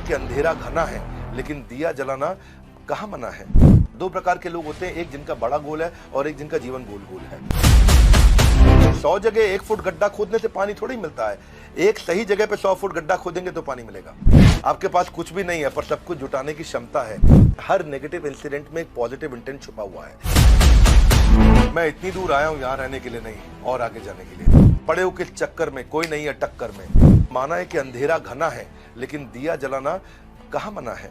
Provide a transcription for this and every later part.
कि अंधेरा घना है लेकिन दिया जलाना कहाँ मना है। दो प्रकार के लोग होते हैं, एक जिनका बड़ा गोल है और एक जिनका जीवन गोल गोल है। 100 जगह 1 फुट गड्ढा खोदने से पानी थोड़ी मिलता है, एक सही जगह पे 100 फुट गड्ढा खोदेंगे तो पानी मिलेगा। आपके पास कुछ भी नहीं है पर सब कुछ जुटाने की क्षमता है। हर नेगेटिव इंसिडेंट में एक पॉजिटिव इंटेंट छुपा हुआ है। मैं इतनी दूर आया हूं यहाँ रहने के लिए नहीं और आगे जाने के लिए। पड़े हो किस चक्कर में, कोई नहीं है टक्कर में। माना है कि अंधेरा घना है लेकिन दिया जलाना कहाँ मना है।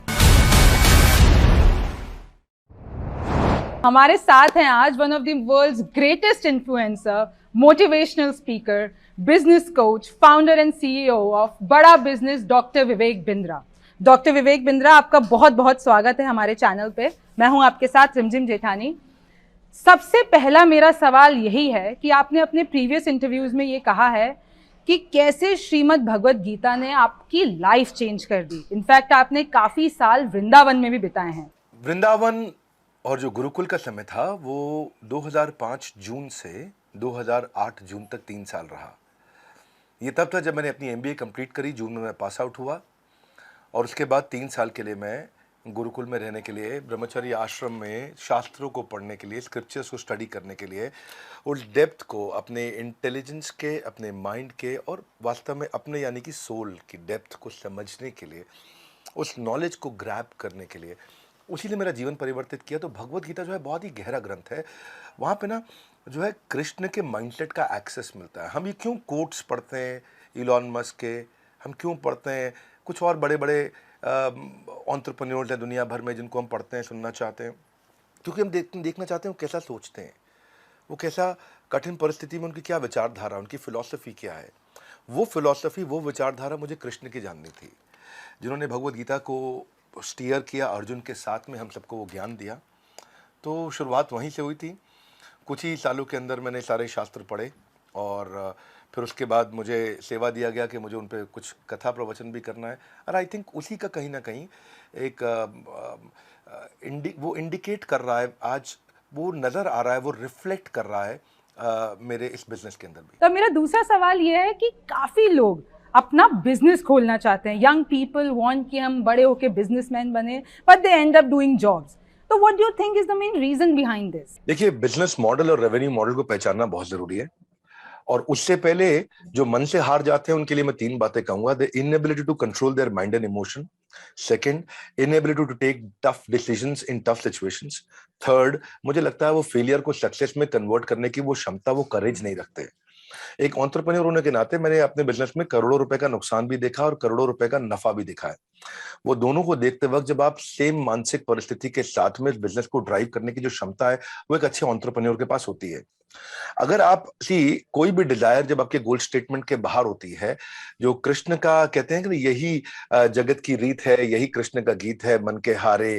हमारे साथ हैं आज one of the world's greatest influencer, motivational speaker, business coach, founder and CEO of Bada business, doctor Vivek Bindra. Doctor Vivek Bindra, आपका बहुत बहुत स्वागत है हमारे चैनल पे। मैं हूं आपके साथ रिमझिम जेठानी। सबसे पहला मेरा सवाल यही है कि आपने अपने प्रीवियस इंटरव्यूज में ये कहा है कि कैसे श्रीमद् भगवत गीता ने आपकी लाइफ चेंज कर दी। इनफैक्ट आपने काफी साल वृंदावन में भी बिताए हैं। वृंदावन और जो गुरुकुल का समय था वो 2005 जून से 2008 जून तक 3 साल रहा। ये तब था जब मैंने अपनी MBA कंप्लीट करी। जून में मैं पास आउट हुआ और उसके बाद 3 साल के लिए मैं गुरुकुल में रहने के लिए, ब्रह्मचर्य आश्रम में शास्त्रों को पढ़ने के लिए, स्क्रिप्चर्स को स्टडी करने के लिए, उस डेप्थ को अपने इंटेलिजेंस के, अपने माइंड के और वास्तव में अपने यानी कि सोल की डेप्थ को समझने के लिए, उस नॉलेज को ग्रैब करने के लिए, उसी ने मेरा जीवन परिवर्तित किया। तो भगवत गीता जो है बहुत ही गहरा ग्रंथ है। वहाँ पे ना जो है कृष्ण के माइंडसेट का एक्सेस मिलता है। हम ये क्यों कोट्स पढ़ते हैं इलॉन मस्क के, हम क्यों पढ़ते हैं कुछ और बड़े बड़े एंटरप्रेन्योर्स हैं दुनिया भर में जिनको हम पढ़ते हैं, सुनना चाहते हैं, क्योंकि हम देखना चाहते हैं वो कैसा सोचते हैं, वो कैसा कठिन परिस्थिति में उनकी क्या विचारधारा, उनकी फ़िलॉसफी क्या है। वो फ़िलॉसफी, वो विचारधारा मुझे कृष्ण की जाननी थी, जिन्होंने भगवत गीता को स्टीयर किया, अर्जुन के साथ में हम सबको वो ज्ञान दिया। तो शुरुआत वहीं से हुई थी। कुछ ही सालों के अंदर मैंने सारे शास्त्र पढ़े और फिर उसके बाद मुझे सेवा दिया गया कि मुझे उन पर कुछ कथा प्रवचन भी करना है। और आई थिंक उसी का कहीं ना कहीं एक वो इंडिकेट कर रहा है, आज वो नज़र आ रहा है, वो रिफ्लेक्ट कर रहा है मेरे इस बिजनेस के अंदर भी। तो मेरा दूसरा सवाल ये है कि काफी लोग अपना बिजनेस खोलना चाहते हैं। यंग पीपल वांट कि हम बड़े होके बिजनेसमैन बने, but they end up doing jobs. तो what do you think is the main reason behind this? देखिए, बिजनेस मॉडल और रेवेन्यू मॉडल को पहचानना बहुत जरूरी है। और उससे पहले जो मन से हार जाते हैं उनके लिए मैं 3 बातें कहूंगा। The inability to control their mind and emotion, second inability to take tough decisions in tough situations, third मुझे लगता है वो फेलियर को सक्सेस में कन्वर्ट करने की वो क्षमता, वो करेज नहीं रखते। एक एंटरप्रेन्योर होने के नाते मैंने अपने बिजनेस में करोड़ों रुपए का नुकसान भी देखा और करोड़ों रुपए का नफा भी देखा है। वो दोनों को देखते वक्त जब आप सेम मानसिक परिस्थिति के साथ में इस बिजनेस को ड्राइव करने की जो क्षमता है वो एक अच्छे एंटरप्रेन्योर के पास होती है। अगर आप कोई भी डिजायर जब आपके गोल स्टेटमेंट के बाहर होती है, जो कृष्ण का कहते हैं कि यही जगत की रीत है, यही कृष्ण का गीत है, मन के हारे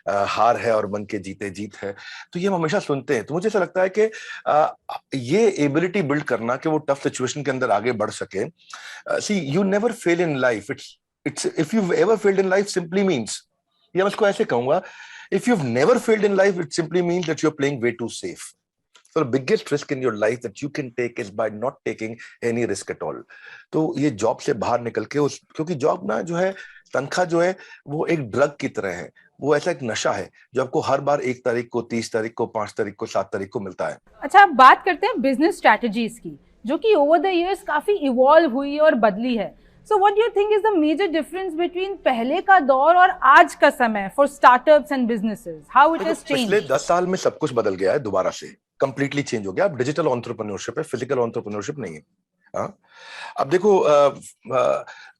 हार है और मन के जीते जीत है, तो ये हम हमेशा सुनते हैं। तो मुझे ऐसा लगता है कि ये एबिलिटी बिल्ड करना कि वो टफ सिचुएशन के अंदर आगे बढ़ सके। See you never fail in life. It's if you ever failed in life simply means, या मैं इसको ऐसे कहूंगा, if you never failed in life it simply means that you are playing way too safe. So the biggest risk in your life that you can take is by not taking any risk at all. तो ये job से बाहर निकल के क्योंकि job ना जो है, तनख्वाह जो है वो एक ड्रग की तरह है, वो ऐसा एक नशा है जो आपको हर बार 1 तारीख को, 30 तारीख को, 5 तारीख को, 7 तारीख को मिलता है। अच्छा, अब बात करते हैं बिजनेस स्ट्रैटेजीज की, जो कि ओवर द इयर्स काफी इवॉल्व हुई और बदली है। So what do you think is the major difference between पहले का दौर और आज का समय for startups and businesses? How it has changed? पिछले 10 साल में सब कुछ बदल गया है, दोबारा से कंप्लीटली चेंज हो गया। अब डिजिटल एंटरप्रेन्योरशिप है, फिजिकल एंटरप्रेन्योरशिप नहीं है। हाँ, अब देखो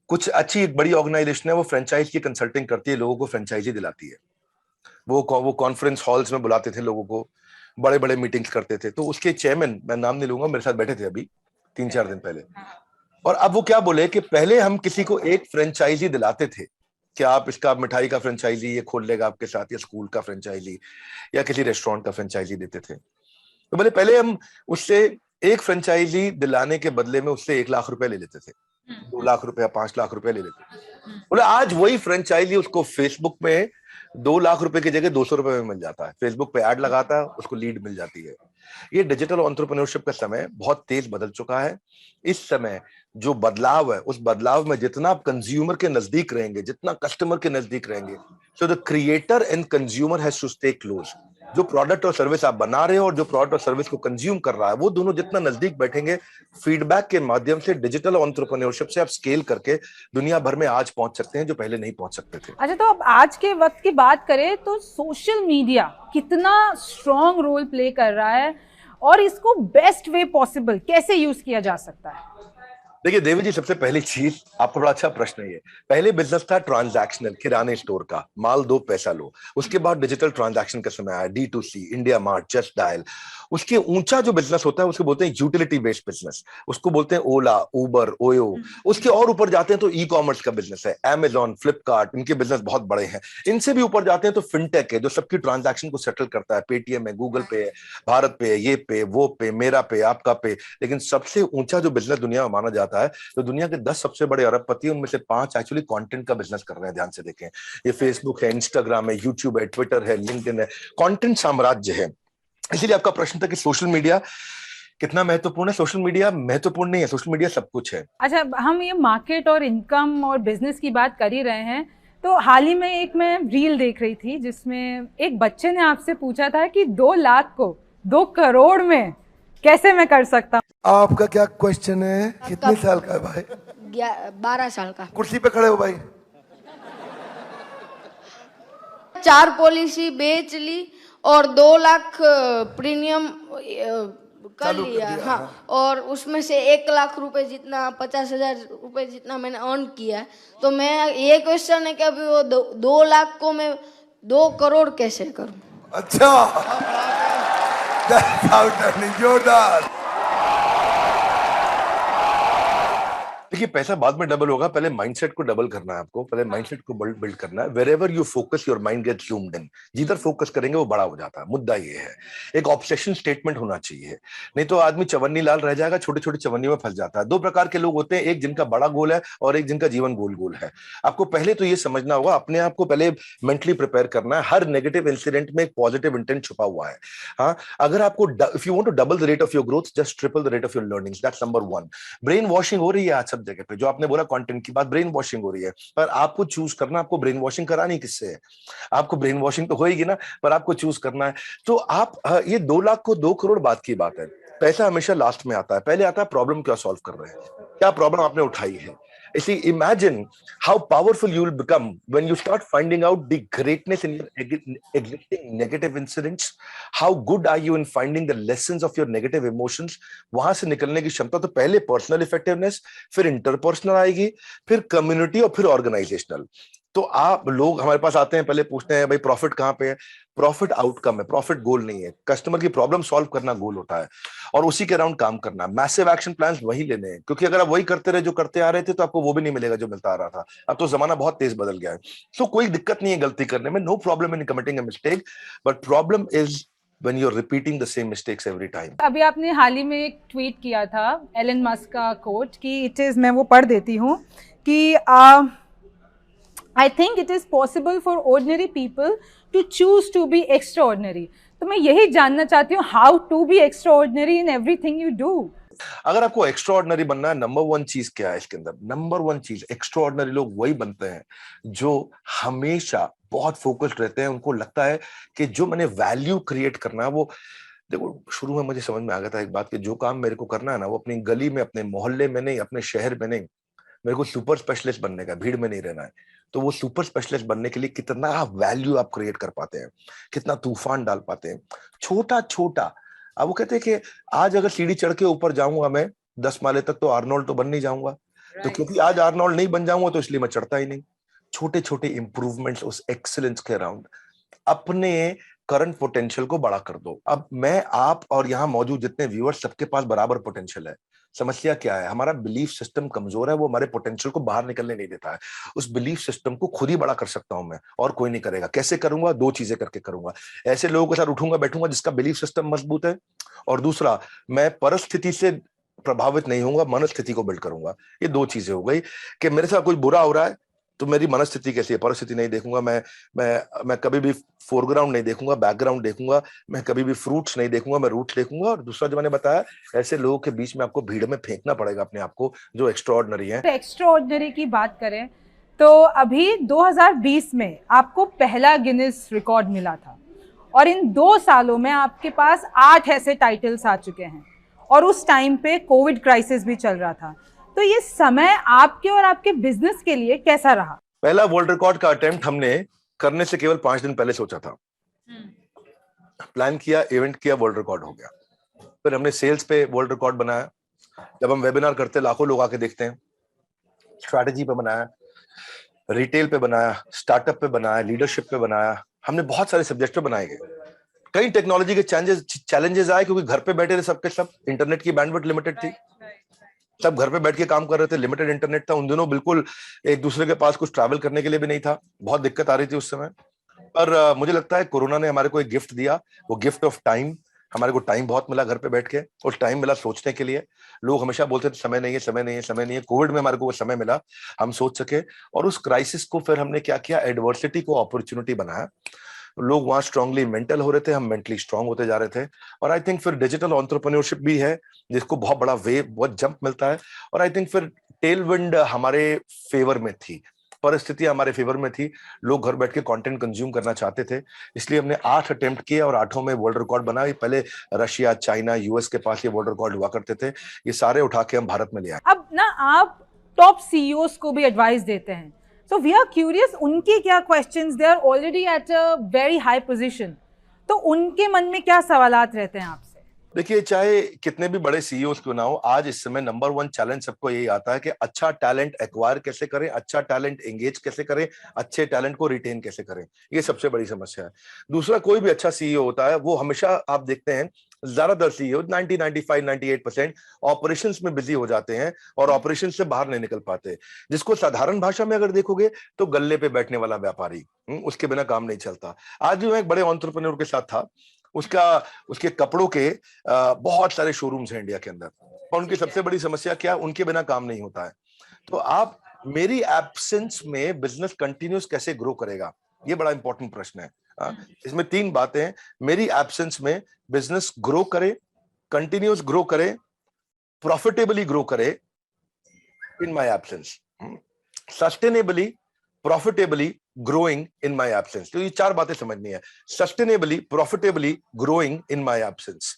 कुछ अच्छी एक बड़ी ऑर्गेनाइजेशन है, वो फ्रेंचाइज की कंसल्टिंग करती है, लोगों को फ्रेंचाइजी दिलाती है। वो कॉन्फ्रेंस हॉल्स में बुलाते थे लोगों को, बड़े बड़े मीटिंग्स करते थे। तो उसके चेयरमैन, मैं नाम नहीं लूंगा, मेरे साथ बैठे थे अभी 3-4 दिन पहले। और अब वो क्या बोले कि पहले हम किसी को एक फ्रेंचाइजी दिलाते थे कि आप इसका मिठाई का फ्रेंचाइजी ये खोल लेगा आपके साथ, या स्कूल का फ्रेंचाइजी, या किसी रेस्टोरेंट का फ्रेंचाइजी देते थे। तो बोले पहले हम उससे एक फ्रेंचाइजी दिलाने के बदले में उससे 1 लाख रुपए ले लेते थे, 2 लाख रुपए, 5 लाख रुपए ले लेते थे। बोले आज वही फ्रेंचाइजी उसको फेसबुक में 2 लाख रुपए की जगह 200 रुपए में मिल जाता है। फेसबुक पे ऐड लगाता है, उसको लीड मिल जाती है। ये डिजिटल एंटरप्रेन्योरशिप का समय बहुत तेज बदल चुका है। इस समय जो बदलाव है, उस बदलाव में जितना आप कंज्यूमर के नजदीक रहेंगे, जितना कस्टमर के नजदीक रहेंगे, so the creator and consumer has to stay close. जो प्रोडक्ट और सर्विस आप बना रहे हो और जो प्रोडक्ट और सर्विस को कंज्यूम कर रहा है, वो दोनों जितना नजदीक बैठेंगे, फीडबैक के माध्यम से डिजिटल एंटरप्रेन्योरशिप से आप स्केल करके दुनिया भर में आज पहुंच सकते हैं जो पहले नहीं पहुंच सकते थे। अच्छा, तो अब आज के वक्त की बात करें तो सोशल मीडिया कितना स्ट्रॉन्ग रोल प्ले कर रहा है और इसको बेस्ट वे पॉसिबल कैसे यूज किया जा सकता है? देखिए देवी जी, सबसे पहली चीज, आपका बड़ा अच्छा प्रश्न है ये। पहले बिजनेस था ट्रांजैक्शनल, किराने स्टोर का, माल दो पैसा लो। उसके बाद डिजिटल ट्रांजैक्शन का समय आया, D2C, India mart, just dial. उसके ऊंचा जो बिजनेस होता है उसको बोलते हैं यूटिलिटी बेस्ड बिजनेस, उसको बोलते हैं ओला, उबर, ओयो। उसके और ऊपर जाते हैं तो ई कॉमर्स का बिजनेस है, अमेजॉन, फ्लिपकार्ट, इनके बिजनेस बहुत बड़े हैं। इनसे भी ऊपर जाते हैं तो फिनटेक है, जो सबकी ट्रांजैक्शन को सेटल करता है, पेटीएम है, गूगल पे है, भारत पे है, ये पे, वो पे, मेरा पे, आपका पे। लेकिन सबसे ऊंचा जो बिजनेस दुनिया में माना जाता है, तो दुनिया के 10 सबसे बड़े अरबपति, उनमें से 5 एक्चुअली कंटेंट का बिजनेस कर रहे हैं। ध्यान से देखें, ये फेसबुक है, इंस्टाग्राम है, यूट्यूब है, ट्विटर है, लिंक्डइन है, कंटेंट साम्राज्य है। इसीलिए आपका प्रश्न था कि सोशल मीडिया कितना महत्वपूर्ण है। सोशल मीडिया महत्वपूर्ण नहीं है, सोशल मीडिया सब कुछ है। अच्छा, हम ये मार्केट और इनकम और बिजनेस की बात कर ही रहे हैं, तो हाल ही में एक मैं रील देख रही थी जिसमें एक बच्चे ने आपसे पूछा था कि 2 लाख को 2 करोड़ में कैसे मैं कर सकता हूँ। आपका क्या क्वेश्चन है? कितने साल का है भाई? 12 साल का। कुर्सी पे खड़े हो भाई। 4 पॉलिसी बेच ली और 2 लाख प्रीमियम कर चालू कर लिया। दिया, हाँ, हाँ। और उसमें से 1 लाख रुपए जितना, 50,000 रुपए जितना मैंने अर्न किया है। तो मैं, ये क्वेश्चन है कि अभी वो 2 लाख को मैं 2 करोड़ कैसे करूं? अच्छा, That's outstanding, जोरदार। देखिए, पैसा बाद में डबल होगा, पहले माइंडसेट को डबल करना है आपको, पहले माइंडसेट को बिल्ड करना है। Wherever you focus your mind gets zoomed in. जिधर फोकस करेंगे वो बड़ा हो जाता है। मुद्दा ये है, एक ऑब्सेशन स्टेटमेंट होना चाहिए, नहीं तो आदमी चवन्नी लाल रह जाएगा, छोटे छोटे चवन्नी में फंस जाता है। 2 प्रकार के लोग होते हैं, एक जिनका बड़ा गोल है और एक जिनका जीवन गोल गोल है। आपको पहले तो ये समझना होगा, अपने आप को पहले मेंटली प्रिपेयर करना है। हर नेगेटिव इंसिडेंट में एक पॉजिटिव इंटेंट छुपा हुआ है। हाँ, अगर आपको, if you want to double the rate of your growth, just triple the rate of your learnings. That's number 1। Brain washing हो रही है आज सब जगह पे, जो आपने बोला कंटेंट की बात, ब्रेन वॉशिंग हो रही है, पर आपको चूज करना, आपको ब्रेन वॉशिंग करानी किससे है। आपको ब्रेन वॉशिंग तो होएगी ना, पर आपको चूज करना है। तो आप, ये 2 लाख को 2 करोड़ बात की बात है। पैसा हमेशा लास्ट में आता है, पहले आता है प्रॉब्लम क्या सॉल्व कर रहे हैं, क्या प्रॉब्लम आपने उठाई है। इसलिए imagine how powerful you will become when you start finding out the greatness in your existing negative incidents. How good are you in finding the lessons of your negative emotions. वहां से निकलने की क्षमता, तो पहले पर्सनल इफेक्टिवनेस, फिर interpersonal आएगी, फिर कम्युनिटी और फिर ऑर्गेनाइजेशनल। तो आप लोग हमारे पास आते हैं, पहले पूछते हैं भाई प्रॉफिट कहां पे है। प्रॉफिट आउटकम है, प्रॉफिट गोल नहीं है। कस्टमर की प्रॉब्लम सॉल्व करना गोल होता है और उसी के अराउंड काम करना। मैसिव एक्शन प्लान्स वही लेने हैं, क्योंकि अगर आप वही करते रहे जो करते आ रहे थे, तो आपको वो भी नहीं मिलेगा जो मिलता आ रहा था। अब तो जमाना बहुत तेज बदल गया है। सो कोई दिक्कत नहीं है गलती करने में, no problem in committing a mistake, but problem is when you're repeating the same mistakes every time. अभी आपने हाल ही में एक ट्वीट किया था एलन मस्क का कोट कि इट इज, मैं वो पढ़ देती हूँ कि I think it is possible for ordinary people to choose to be extraordinary. तो मैं यही जानना चाहती हूँ, how to be extraordinary in everything you do. अगर आपको एक्स्ट्राऑर्डिनरी बनना है, नंबर 1 चीज क्या है इसके अंदर? नंबर 1 चीज, एक्स्ट्राऑर्डिनरी लोग वही बनते हैं जो हमेशा बहुत फोकस्ड रहते हैं। उनको लगता है कि जो मैंने वैल्यू क्रिएट करना है, वो, देखो शुरू में मुझे समझ में आ गया था एक बात कि जो काम मेरे को करना है ना, वो अपनी गली में, अपने मोहल्ले में नहीं, अपने शहर में नहीं, मेरे को सुपर स्पेशलिस्ट बनने का, भीड़ में नहीं रहना है। तो वो सुपर स्पेशलिस्ट बनने के लिए कितना वैल्यू आप क्रिएट कर पाते हैं, कितना तूफान डाल पाते हैं, छोटा छोटा। अब वो कहते हैं कि आज अगर सीढ़ी चढ़ के ऊपर जाऊंगा मैं 10 माले तक, तो आर्नोल्ड तो बन नहीं जाऊंगा। तो क्योंकि आज आर्नोल्ड नहीं बन जाऊंगा, तो इसलिए मैं चढ़ता ही नहीं। छोटे छोटे इंप्रूवमेंट्स उस एक्सीलेंस के अराउंड, अपने करंट पोटेंशियल को बड़ा कर दो। अब मैं, आप और यहाँ मौजूद जितने व्यूअर्स, सबके पास बराबर पोटेंशियल है। समस्या क्या है? हमारा बिलीफ सिस्टम कमजोर है, वो हमारे पोटेंशियल को बाहर निकलने नहीं देता है। उस बिलीफ सिस्टम को खुद ही बड़ा कर सकता हूं मैं, और कोई नहीं करेगा। कैसे करूंगा? 2 चीजें करके करूंगा। ऐसे लोगों के साथ उठूंगा बैठूंगा जिसका बिलीफ सिस्टम मजबूत है, और दूसरा, मैं परिस्थिति से प्रभावित नहीं होऊंगा, मनस्थिति को बिल्ड करूंगा। ये 2 चीजें हो गई कि मेरे साथ कोई बुरा हो रहा है, तो मेरी मनस्थिति कैसी है, परिस्थिति नहीं देखूंगा मैं कभी भी फोरग्राउंड नहीं देखूंगा, बैकग्राउंड देखूंगा, मैं कभी भी फ्रूट्स नहीं देखूंगा, मैं रूट्स देखूंगा। और दूसरा जो मैंने बताया, ऐसे लोगों के बीच में आपको भीड़ में फेंकना पड़ेगा अपने आप को जो एक्स्ट्राऑर्डिनरी है। एक्स्ट्राऑर्डिनरी की बात करें तो अभी 2020 में आपको पहला गिनीज रिकॉर्ड मिला था और इन 2 सालों में आपके पास 8 ऐसे टाइटल्स आ चुके हैं और उस टाइम पे कोविड क्राइसिस भी चल रहा था। तो ये समय आपके और आपके बिजनेस के लिए कैसा रहा? पहला वर्ल्ड रिकॉर्ड का अटेम्प्ट हमने करने से केवल 5 दिन पहले सोचा था, प्लान किया, इवेंट किया, वर्ल्ड रिकॉर्ड हो गया। फिर हमने सेल्स पे वर्ल्ड रिकॉर्ड बनाया। जब हम वेबिनार करते लाखों लोग आके देखते हैं। स्ट्रैटेजी पे बनाया, रिटेल पे बनाया, स्टार्टअप पे बनाया, लीडरशिप पे बनाया। हमने बहुत सारे सब्जेक्ट पे बनाए गए। कई टेक्नोलॉजी के चैलेंजेस आए क्योंकि घर पे बैठे थे सबके सब, इंटरनेट की बैंडविड्थ लिमिटेड थी, सब घर पे बैठ के काम कर रहे थे, लिमिटेड इंटरनेट था। उन दिनों बिल्कुल एक दूसरे के पास कुछ ट्रैवल करने के लिए भी नहीं था, बहुत दिक्कत आ रही थी उस समय। पर मुझे लगता है कोरोना ने हमारे को एक गिफ्ट दिया, वो गिफ्ट ऑफ टाइम। हमारे को टाइम बहुत मिला घर पे बैठ के, और टाइम मिला सोचने के लिए। लोग हमेशा बोलते थे समय नहीं है, समय नहीं है, समय नहीं है। कोविड में हमारे को वो समय मिला, हम सोच सके, और उस क्राइसिस को फिर हमने क्या किया, एडवर्सिटी को अपॉर्चुनिटी बनाया। लोग वहां स्ट्रांगली मेंटल हो रहे थे, हम मेंटली स्ट्रांग होते जा रहे थे। और आई थिंक फिर डिजिटल एंटरप्रेन्योरशिप भी है जिसको बहुत बड़ा वेव, बहुत जंप मिलता है। और आई थिंक फिर टेलविंड हमारे फेवर में थी, परिस्थितियां हमारे फेवर में थी। लोग घर बैठ के कंटेंट कंज्यूम करना चाहते थे, इसलिए हमने 8 अटेम्प्ट किए और 8 में वर्ल्ड रिकॉर्ड बना। पहले रशिया, चाइना, यूएस के पास ये वर्ल्ड रिकॉर्ड हुआ करते थे, ये सारे उठा के हम भारत में ले आए। अब ना आप टॉप सीईओज को भी एडवाइस देते हैं, सो वी आर क्यूरियस उनके क्या questions, they are already at a very high position, तो उनके मन में क्या सवालात रहते हैं आपसे? देखिए, चाहे कितने भी बड़े सीईओज क्यों ना हो, आज इस समय नंबर 1 चैलेंज सबको यही आता है कि अच्छा टैलेंट एक्वायर कैसे करें, अच्छा टैलेंट एंगेज कैसे करें, अच्छे टैलेंट को रिटेन कैसे करें। ये सबसे बड़ी समस्या है। दूसरा, कोई भी अच्छा सीईओ होता है वो हमेशा, आप देखते हैं ज्यादातर सीईओ 90, 95, 98% ऑपरेशंस में बिजी हो जाते हैं और ऑपरेशन से बाहर नहीं निकल पाते। जिसको साधारण भाषा में अगर देखोगे तो गल्ले पे बैठने वाला व्यापारी, उसके बिना काम नहीं चलता। आज भी मैं एक बड़े एंटरप्रेन्योर के साथ था, उसके कपड़ों के बहुत सारे शोरूम्स हैं इंडिया के अंदर, और उनकी सबसे बड़ी समस्या क्या, उनके बिना काम नहीं होता है। तो आप, मेरी एब्सेंस में बिजनेस कंटिन्यूस कैसे ग्रो करेगा, ये बड़ा इंपॉर्टेंट प्रश्न है। इसमें 3 बातें हैं। मेरी एब्सेंस में बिजनेस ग्रो करे, कंटिन्यूस ग्रो करे, प्रॉफिटेबली ग्रो करे in my absence, sustainably, profitably growing in my absence. तो ये 4 बातें समझनी है। Sustainably, profitably growing in my absence.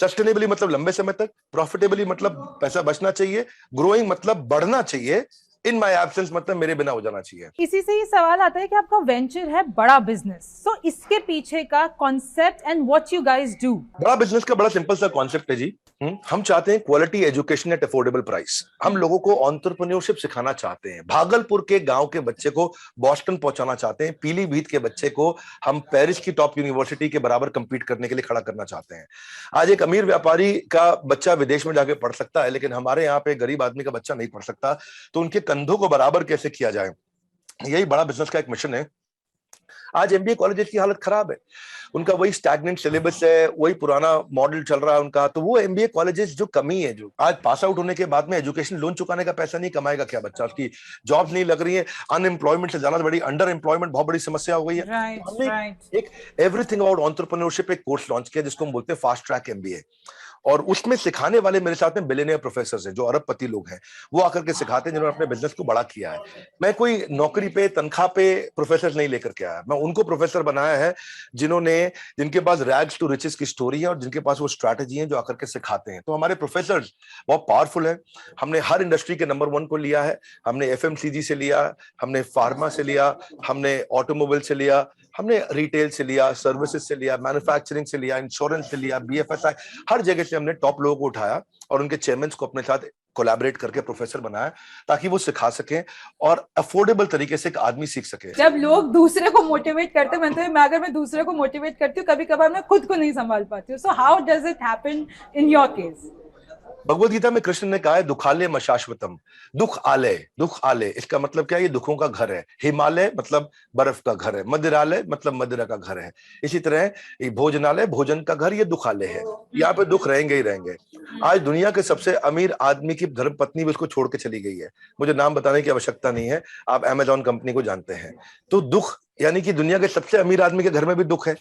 Sustainably मतलब लंबे समय तक, प्रॉफिटेबली मतलब पैसा बचना चाहिए, ग्रोइंग मतलब बढ़ना चाहिए, इन माय एब्सेंस मतलब मेरे बिना हो जाना चाहिए। इसी से ये सवाल आता है कि आपका वेंचर है बड़ा बिजनेस, सो इसके पीछे का concept and what you guys do. बड़ा बिजनेस का बड़ा सिंपल सा कॉन्सेप्ट है जी। हम चाहते हैं quality education at affordable price. हम लोगों को एंटरप्रेन्योरशिप सिखाना चाहते हैं। भागलपुर के गांव के बच्चे को बोस्टन पहुंचाना चाहते हैं, पीलीभीत के बच्चे को हम पेरिस की टॉप यूनिवर्सिटी के बराबर कंपीट करने के लिए खड़ा करना चाहते हैं। आज एक अमीर व्यापारी का बच्चा विदेश में जाके पढ़ सकता है, लेकिन हमारे यहाँ पे गरीब आदमी का बच्चा नहीं पढ़ सकता। तो उनके कंधों को बराबर कैसे किया जाए, यही बड़ा बिजनेस का एक मिशन है। आज एमबीए कॉलेजेस की हालत खराब है, उनका वही स्टैग्नेंट सिलेबस है, वही पुराना मॉडल चल रहा है उनका। तो वो एमबीए कॉलेजेस जो कमी है, जो आज पास आउट होने के बाद में एजुकेशन लोन चुकाने का पैसा नहीं कमाएगा क्या बच्चा, उसकी जॉब नहीं लग रही है, अनएम्प्लॉयमेंट से ज्यादा बड़ी अंडर एम्प्लॉयमेंट बहुत बड़ी समस्या हो गई है। राइट। एक एवरीथिंग अबाउट एंटरप्रेन्योरशिप एक कोर्स लॉन्च किया जिसको हम बोलते हैं फास्ट ट्रैक एमबीए, और उसमें सिखाने वाले मेरे साथ में बिलियनियर प्रोफेसर हैं जो अरबपति लोग हैं। वो आकर के सिखाते हैं जिन्होंने अपने बिजनेस को बड़ा किया है। मैं कोई नौकरी पे, तनख्वाह पे प्रोफेसर नहीं लेकर के आया, मैं उनको प्रोफेसर बनाया है जिनके पास रैग्स टू रिचेस की स्टोरी है और जिनके पास वो स्ट्रैटेजी है जो आकर के सिखाते हैं। तो हमारे प्रोफेसर बहुत पावरफुल है। हमने हर इंडस्ट्री के नंबर 1 को लिया है। हमने एफएमसीजी से लिया, हमने फार्मा से लिया, हमने ऑटोमोबाइल से लिया, हमने रिटेल से लिया, सर्विसेज से लिया, मैन्युफैक्चरिंग से लिया, इंश्योरेंस से लिया, बीएफएसआई, हर जगह से हमने टॉप लोगों को उठाया और उनके चेयरमैन को अपने साथ कोलैबोरेट करके प्रोफेसर बनाया ताकि वो सिखा सके और अफोर्डेबल तरीके से एक आदमी सीख सके। जब लोग दूसरे को मोटिवेट करते हैं, अगर मैं दूसरे को मोटिवेट करती हूँ, कभी कभार मैं खुद को नहीं संभाल पाती हूँ। So how does it happen in your case? Bhagavad Gita में कृष्ण ने कहा है दुखालय मशाश्वतम, दुख आलय इसका मतलब क्या है? ये दुखों का घर है। हिमालय मतलब बर्फ का घर है, मदिरालय मतलब मदिरा का घर है। इसी तरह ये भोजनालय भोजन का घर, ये दुखालय है। यहाँ पे दुख रहेंगे ही रहेंगे। आज दुनिया के सबसे अमीर आदमी की धर्मपत्नी भी उसको छोड़ के चली गई है। मुझे नाम बताने की आवश्यकता नहीं है, आप अमेजॉन कंपनी को जानते हैं। तो दुख यानी कि दुनिया के सबसे अमीर आदमी के घर में भी दुख है,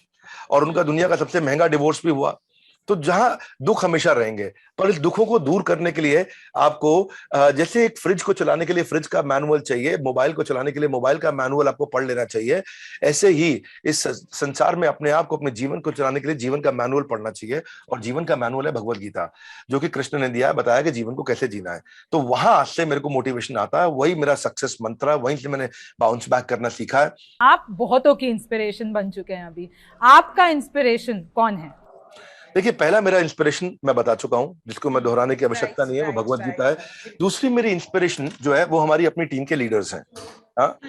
और उनका दुनिया का सबसे महंगा डिवोर्स भी हुआ। तो जहां दुख हमेशा रहेंगे, पर इस दुखों को दूर करने के लिए आपको जैसे एक फ्रिज को चलाने के लिए फ्रिज का मैनुअल चाहिए, मोबाइल को चलाने के लिए मोबाइल का मैनुअल आपको पढ़ लेना चाहिए, ऐसे ही इस संसार में अपने आप को, अपने जीवन को चलाने के लिए जीवन का मैनुअल पढ़ना चाहिए। और जीवन का मैनुअल है भगवत गीता, जो कि कृष्ण ने दिया है, बताया कि जीवन को कैसे जीना है। तो वहां से मेरे को मोटिवेशन आता है, वही मेरा सक्सेस मंत्र है, वहीं से मैंने बाउंस बैक करना सीखा है। आप बहुतों की इंस्पिरेशन बन चुके हैं अभी, आपका इंस्पिरेशन कौन है? देखिए, पहला मेरा इंस्पिरेशन मैं बता चुका हूं, जिसको मैं दोहराने की आवश्यकता नहीं है, वो भगवत गीता है। दूसरी मेरी इंस्पिरेशन जो है वो हमारी अपनी टीम के लीडर्स हैं, हाँ,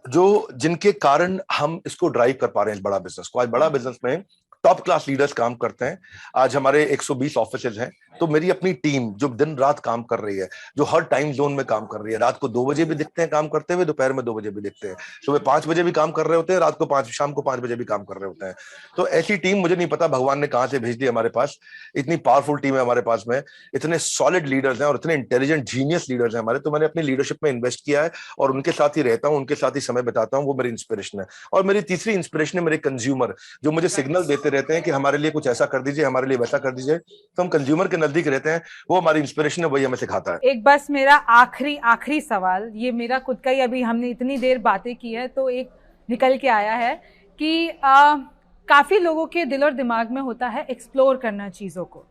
जो जिनके कारण हम इसको ड्राइव कर पा रहे हैं, इस बड़ा बिजनेस को। आज बड़ा बिजनेस में टॉप क्लास लीडर्स काम करते हैं। आज हमारे 120 ऑफिसेज हैं। तो मेरी अपनी टीम जो दिन रात काम कर रही है, जो हर टाइम जोन में काम कर रही है, रात को 2 बजे भी दिखते हैं काम करते हुए, दोपहर में 2 बजे भी दिखते हैं, सुबह 5 बजे भी काम कर रहे होते हैं, रात को 5 शाम को 5 बजे भी काम कर रहे होते हैं। तो ऐसी टीम मुझे नहीं पता भगवान ने कहां से भेज दी हमारे पास। इतनी पावरफुल टीम है हमारे पास में, इतने सॉलिड लीडर्स हैं और इतने इंटेलिजेंट जीनियस लीडर्स हैं हमारे। तो मैंने अपनी लीडरशिप में इन्वेस्ट किया है और उनके साथ ही रहता हूं, उनके साथ ही समय बिताता हूं। वो मेरी इंस्पिरेशन है। और मेरी तीसरी इंस्पिरेशन है मेरे कंज्यूमर, जो मुझे सिग्नल देते रहते हैं कि हमारे लिए कुछ ऐसा कर दीजिए, हमारे लिए वैसा कर दीजिए। तो हम कंज्यूमर के नजदीक रहते हैं, वो हमारी इंस्पिरेशन है, वही हमें सिखाता है। एक बस मेरा आखिरी सवाल, ये मेरा खुद का ही, अभी हमने इतनी देर बातें की है तो एक निकल के आया है कि काफ़ी लोगों के दिल और दिमाग में होता है एक्सप्लोर करना चीज़ों को।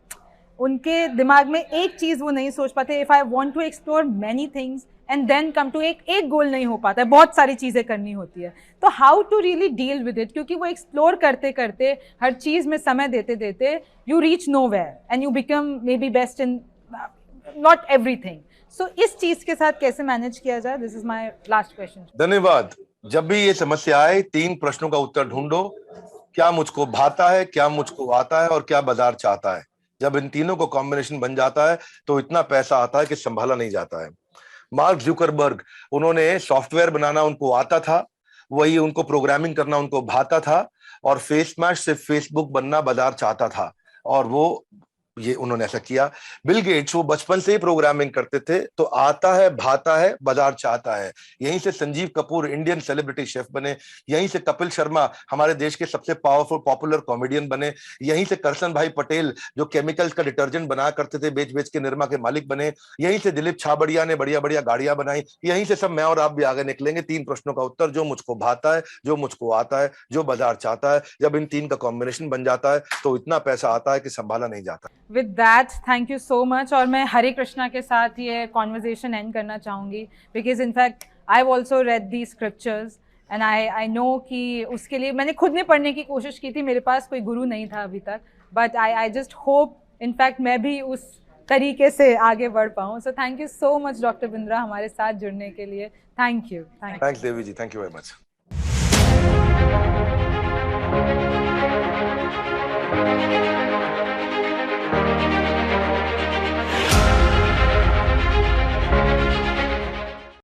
उनके दिमाग में एक चीज़ वो नहीं सोच पाते, if I want to explore many things and then come to एक गोल नहीं हो पाता है, बहुत सारी चीज़ें करनी होती है। तो how to really deal with it, क्योंकि वो एक्सप्लोर करते करते, हर चीज़ में समय देते देते, you reach nowhere and you become maybe best in not everything. So इस चीज़ के साथ कैसे मैनेज किया जाए? This is my last question. धन्यवाद। जब भी ये समस्या आए, 3 प्रश्नों का उत्तर ढूंढो। क्या मुझको भाता है, क्या मुझको आता है, और क्या बाजार चाहता है। जब इन तीनों को कॉम्बिनेशन बन जाता है तो इतना पैसा आता है कि संभाला नहीं जाता है। मार्क जुकरबर्ग, उन्होंने सॉफ्टवेयर बनाना उनको आता था, वही उनको प्रोग्रामिंग करना उनको भाता था, और फेस मैश से फेसबुक बनना बाजार चाहता था, और वो ये उन्होंने ऐसा किया। बिल गेट्स, वो बचपन से ही प्रोग्रामिंग करते थे, तो आता है, भाता है, बाजार चाहता है। यहीं से Sanjeev Kapoor Indian celebrity chef बने, यहीं से कपिल शर्मा हमारे देश के सबसे पावरफुल पॉपुलर कॉमेडियन बने, यहीं से करसन भाई पटेल जो केमिकल्स का डिटर्जेंट बनाया करते थे बेच बेच के निरमा के मालिक बने, यहीं से दिलीप छाबड़िया ने बढ़िया बढ़िया गाड़ियां बनाई, यहीं से सब मैं और आप भी आगे निकलेंगे। 3 प्रश्नों का उत्तर, जो मुझको भाता है, जो मुझको आता है, जो बाजार चाहता है। जब इन 3 का कॉम्बिनेशन बन जाता है तो इतना पैसा आता है कि संभाला नहीं जाता। With that, thank you so much. और मैं हरे कृष्णा के साथ ये कॉन्वर्जेशन एंड करना चाहूँगी, because in fact I have also red the scriptures and I know कि उसके लिए मैंने खुद ने पढ़ने की कोशिश की थी, मेरे पास कोई गुरु नहीं था अभी तक, but I just hope in fact मैं भी उस तरीके से आगे बढ़ पाऊँ। So thank you so much doctor Bindra हमारे साथ जुड़ने के लिए। Thank you. Thanks Devi ji, thank you very much.